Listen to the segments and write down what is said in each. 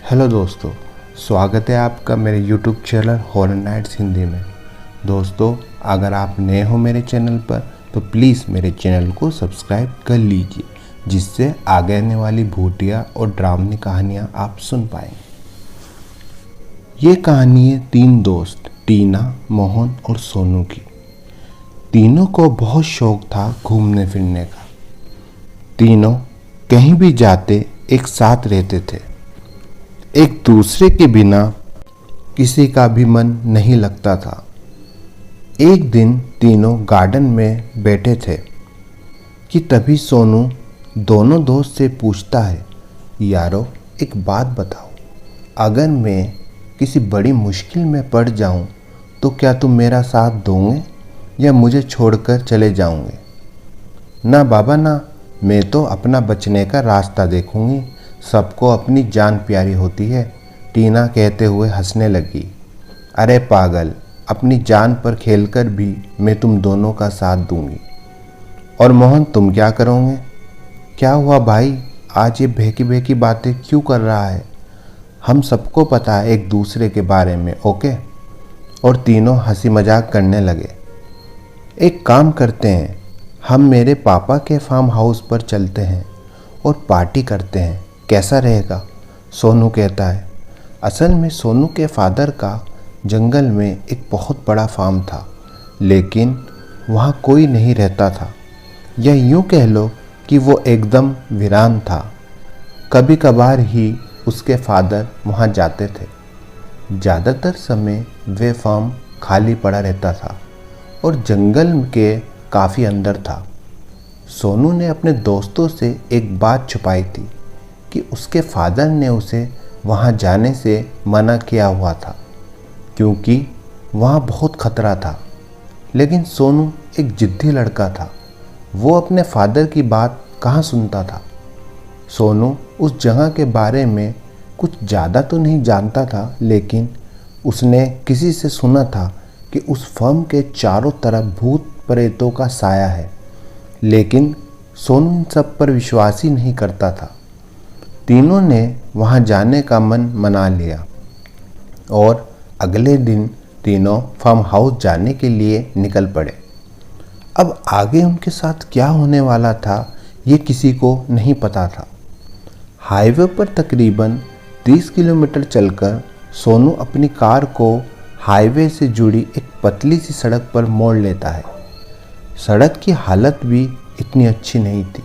Hello दोस्तों, स्वागत है आपका मेरे YouTube channel horror nights Hindi में। दोस्तों, अगर आप नए हो मेरे चैनल पर तो प्लीज़ मेरे चैनल को सब्सक्राइब कर लीजिए, जिससे आगे आने वाली भूतिया और डरावनी कहानियाँ आप सुन पाएंगे। ये कहानी है 3 दोस्त टीना, मोहन और सोनू की। तीनों को बहुत शौक था घूमने फिरने का। तीनों कहीं भी जाते एक साथ रहते थे। एक दूसरे के बिना किसी का भी मन नहीं लगता था। एक दिन तीनों गार्डन में बैठे थे कि तभी सोनू दोनों दोस्त से पूछता है, यारो एक बात बताओ, अगर मैं किसी बड़ी मुश्किल में पड़ जाऊं तो क्या तुम मेरा साथ दोगे या मुझे छोड़कर चले जाओगे? ना बाबा ना, मैं तो अपना बचने का रास्ता देखूंगी, सबको अपनी जान प्यारी होती है, टीना कहते हुए हंसने लगी। अरे पागल, अपनी जान पर खेलकर भी मैं तुम दोनों का साथ दूंगी। और मोहन, तुम क्या करोगे? क्या हुआ भाई, आज ये बहकी बहकी बातें क्यों कर रहा है? हम सबको पता है एक दूसरे के बारे में, ओके? और तीनों हंसी मजाक करने लगे। एक काम करते हैं, हम मेरे पापा के फार्म हाउस पर चलते हैं और पार्टी करते हैं, कैसा रहेगा? सोनू कहता है। असल में सोनू के फादर का जंगल में एक बहुत बड़ा फार्म था, लेकिन वहाँ कोई नहीं रहता था, या यूँ कह लो कि वो एकदम वीरान था। कभी कभार ही उसके फादर वहाँ जाते थे। ज़्यादातर समय वे फार्म खाली पड़ा रहता था और जंगल के काफ़ी अंदर था। सोनू ने अपने दोस्तों से एक बात छुपाई थी कि उसके फादर ने उसे वहाँ जाने से मना किया हुआ था, क्योंकि वहाँ बहुत खतरा था। लेकिन सोनू एक जिद्दी लड़का था, वो अपने फादर की बात कहाँ सुनता था। सोनू उस जगह के बारे में कुछ ज़्यादा तो नहीं जानता था, लेकिन उसने किसी से सुना था कि उस फर्म के चारों तरफ भूत प्रेतों का साया है। लेकिन सोनू इन सब पर विश्वास ही नहीं करता था। तीनों ने वहां जाने का मन मना लिया और अगले दिन तीनों फार्म हाउस जाने के लिए निकल पड़े। अब आगे उनके साथ क्या होने वाला था ये किसी को नहीं पता था। हाईवे पर तकरीबन 30 किलोमीटर चलकर सोनू अपनी कार को हाईवे से जुड़ी एक पतली सी सड़क पर मोड़ लेता है। सड़क की हालत भी इतनी अच्छी नहीं थी,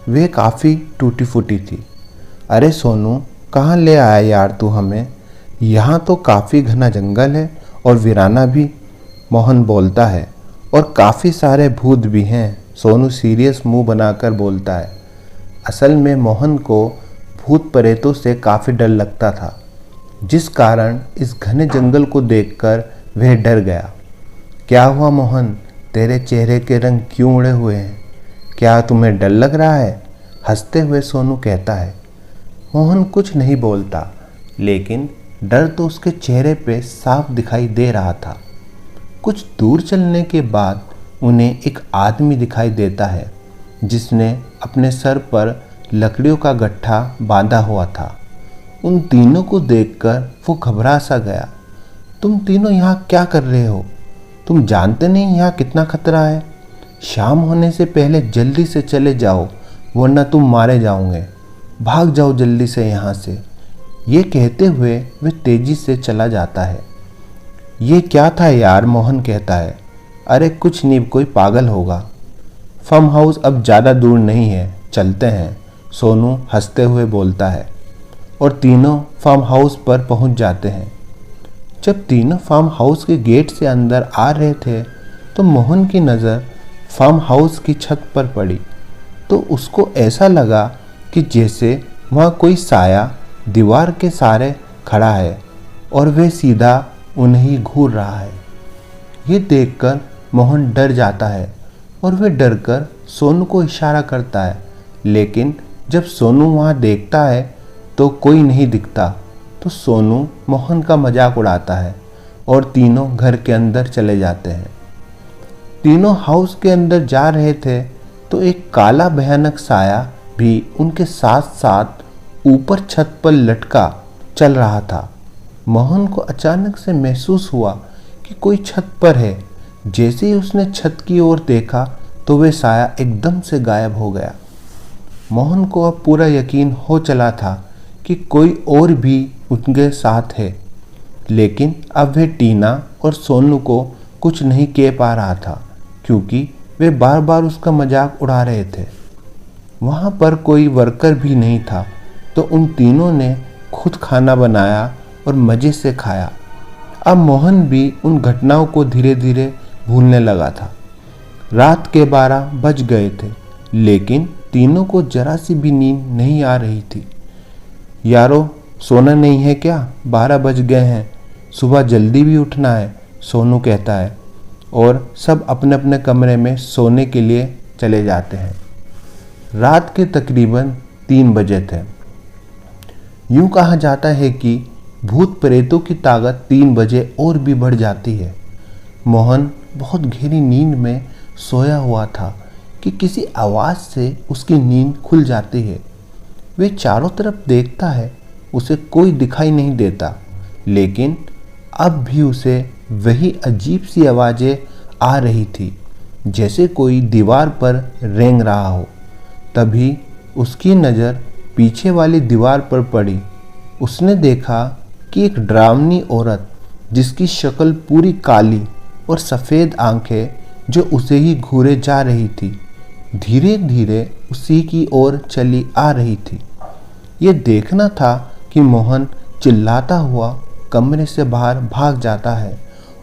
वे काफ़ी टूटी फूटी थी। अरे सोनू, कहाँ ले आया यार तू हमें? यहाँ तो काफ़ी घना जंगल है और वीराना भी, मोहन बोलता है। और काफ़ी सारे भूत भी हैं, सोनू सीरियस मुंह बनाकर बोलता है। असल में मोहन को भूत प्रेतों से काफ़ी डर लगता था, जिस कारण इस घने जंगल को देखकर वह डर गया। क्या हुआ मोहन, तेरे चेहरे के रंग क्यों उड़े हुए हैं? क्या तुम्हें डर लग रहा है? हंसते हुए सोनू कहता है। मोहन कुछ नहीं बोलता, लेकिन डर तो उसके चेहरे पे साफ दिखाई दे रहा था। कुछ दूर चलने के बाद उन्हें एक आदमी दिखाई देता है, जिसने अपने सर पर लकड़ियों का गट्ठा बांधा हुआ था। उन तीनों को देखकर वो घबरा सा गया। तुम तीनों यहाँ क्या कर रहे हो? तुम जानते नहीं यहाँ कितना खतरा है? शाम होने से पहले जल्दी से चले जाओ, वरना तुम मारे जाओगे। भाग जाओ जल्दी से यहाँ से। ये कहते हुए वह तेजी से चला जाता है। ये क्या था यार, मोहन कहता है। अरे कुछ नहीं, कोई पागल होगा। फार्म हाउस अब ज़्यादा दूर नहीं है, चलते हैं, सोनू हंसते हुए बोलता है। और तीनों फार्म हाउस पर पहुँच जाते हैं। जब तीनों फार्म हाउस के गेट से अंदर आ रहे थे तो मोहन की नज़र फार्म हाउस की छत पर पड़ी, तो उसको ऐसा लगा कि जैसे वहाँ कोई साया दीवार के सहारे खड़ा है और वह सीधा उन्हें ही घूर रहा है। ये देखकर मोहन डर जाता है और वह डरकर सोनू को इशारा करता है, लेकिन जब सोनू वहाँ देखता है तो कोई नहीं दिखता, तो सोनू मोहन का मजाक उड़ाता है और तीनों घर के अंदर चले जाते हैं। तीनों हाउस के अंदर जा रहे थे तो एक काला भयानक साया भी उनके साथ साथ ऊपर छत पर लटका चल रहा था। मोहन को अचानक से महसूस हुआ कि कोई छत पर है। जैसे ही उसने छत की ओर देखा तो वह साया एकदम से गायब हो गया। मोहन को अब पूरा यकीन हो चला था कि कोई और भी उनके साथ है, लेकिन अब वह टीना और सोनू को कुछ नहीं कह पा रहा था क्योंकि वे बार बार उसका मजाक उड़ा रहे थे। वहाँ पर कोई वर्कर भी नहीं था तो उन तीनों ने खुद खाना बनाया और मज़े से खाया। अब मोहन भी उन घटनाओं को धीरे धीरे भूलने लगा था। रात के 12 बज गए थे, लेकिन तीनों को जरा सी भी नींद नहीं आ रही थी। यारो, सोना नहीं है क्या? 12 बज गए हैं, सुबह जल्दी भी उठना है, सोनू कहता है और सब अपने अपने कमरे में सोने के लिए चले जाते हैं। रात के तकरीबन 3 बजे थे। यूं कहा जाता है कि भूत प्रेतों की ताकत 3 बजे और भी बढ़ जाती है। मोहन बहुत गहरी नींद में सोया हुआ था कि किसी आवाज़ से उसकी नींद खुल जाती है। वे चारों तरफ देखता है, उसे कोई दिखाई नहीं देता, लेकिन अब भी उसे वही अजीब सी आवाज़ें आ रही थी, जैसे कोई दीवार पर रेंग रहा हो। तभी उसकी नज़र पीछे वाली दीवार पर पड़ी। उसने देखा कि एक डरावनी औरत, जिसकी शक्ल पूरी काली और सफ़ेद आंखें जो उसे ही घूरे जा रही थी, धीरे धीरे उसी की ओर चली आ रही थी। ये देखना था कि मोहन चिल्लाता हुआ कमरे से बाहर भाग जाता है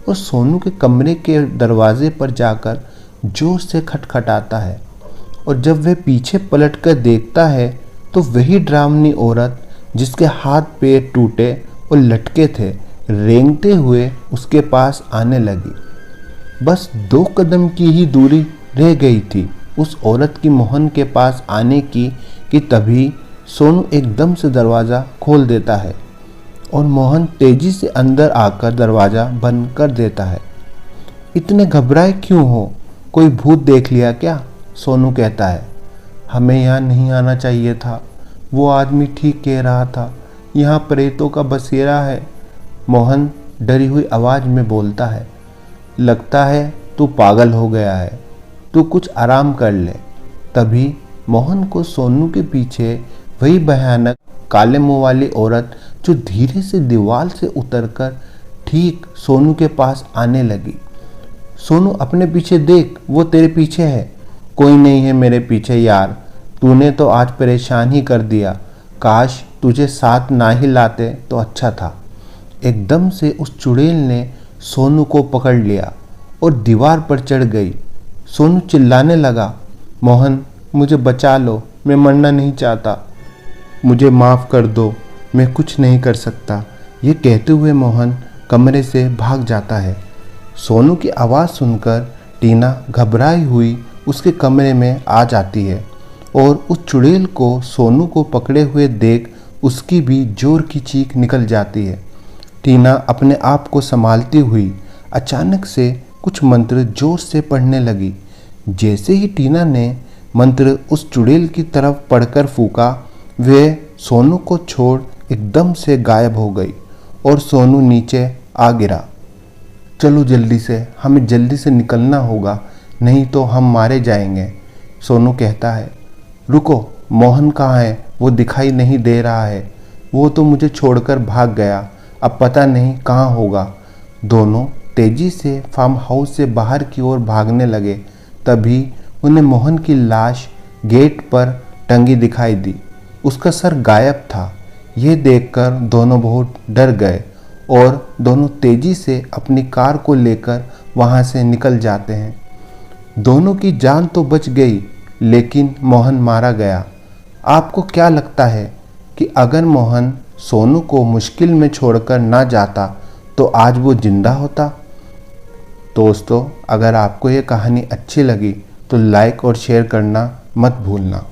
और सोनू के कमरे के दरवाजे पर जाकर जोर से खटखटाता है। और जब वह पीछे पलटकर देखता है तो वही डरावनी औरत, जिसके हाथ पैर टूटे और लटके थे, रेंगते हुए उसके पास आने लगी। बस 2 कदम की ही दूरी रह गई थी उस औरत की मोहन के पास आने की कि तभी सोनू एकदम से दरवाज़ा खोल देता है और मोहन तेज़ी से अंदर आकर दरवाज़ा बंद कर देता है। इतने घबराए क्यों हो? कोई भूत देख लिया क्या? सोनू कहता है। हमें यहाँ नहीं आना चाहिए था, वो आदमी ठीक कह रहा था, यहाँ प्रेतों का बसेरा है, मोहन डरी हुई आवाज़ में बोलता है। लगता है तू पागल हो गया है, तू कुछ आराम कर ले। तभी मोहन को सोनू के पीछे वही भयानक काले मुंह वाली औरत, जो धीरे से दीवार से उतरकर ठीक सोनू के पास आने लगी। सोनू, अपने पीछे देख, वो तेरे पीछे है। कोई नहीं है मेरे पीछे यार, तूने तो आज परेशान ही कर दिया, काश तुझे साथ ना ही लाते तो अच्छा था। एकदम से उस चुड़ैल ने सोनू को पकड़ लिया और दीवार पर चढ़ गई। सोनू चिल्लाने लगा, मोहन मुझे बचा लो, मैं मरना नहीं चाहता, मुझे माफ़ कर दो, मैं कुछ नहीं कर सकता। ये कहते हुए मोहन कमरे से भाग जाता है। सोनू की आवाज़ सुनकर टीना घबराई हुई उसके कमरे में आ जाती है और उस चुड़ैल को सोनू को पकड़े हुए देख उसकी भी जोर की चीख निकल जाती है। टीना अपने आप को संभालती हुई अचानक से कुछ मंत्र जोर से पढ़ने लगी। जैसे ही टीना ने मंत्र उस चुड़ैल की तरफ पढ़कर फूंका, वह सोनू को छोड़ एकदम से गायब हो गई और सोनू नीचे आ गिरा। चलो जल्दी से, हमें जल्दी से निकलना होगा, नहीं तो हम मारे जाएंगे, सोनू कहता है। रुको, मोहन कहाँ है? वो दिखाई नहीं दे रहा है, वो तो मुझे छोड़कर भाग गया, अब पता नहीं कहाँ होगा। दोनों तेजी से फार्म हाउस से बाहर की ओर भागने लगे। तभी उन्हें मोहन की लाश गेट पर टंगी दिखाई दी। उसका सर गायब था। यह देखकर दोनों बहुत डर गए और दोनों तेजी से अपनी कार को लेकर वहां से निकल जाते हैं। दोनों की जान तो बच गई, लेकिन मोहन मारा गया। आपको क्या लगता है कि अगर मोहन सोनू को मुश्किल में छोड़कर ना जाता तो आज वो जिंदा होता? दोस्तों, अगर आपको ये कहानी अच्छी लगी तो लाइक और शेयर करना मत भूलना।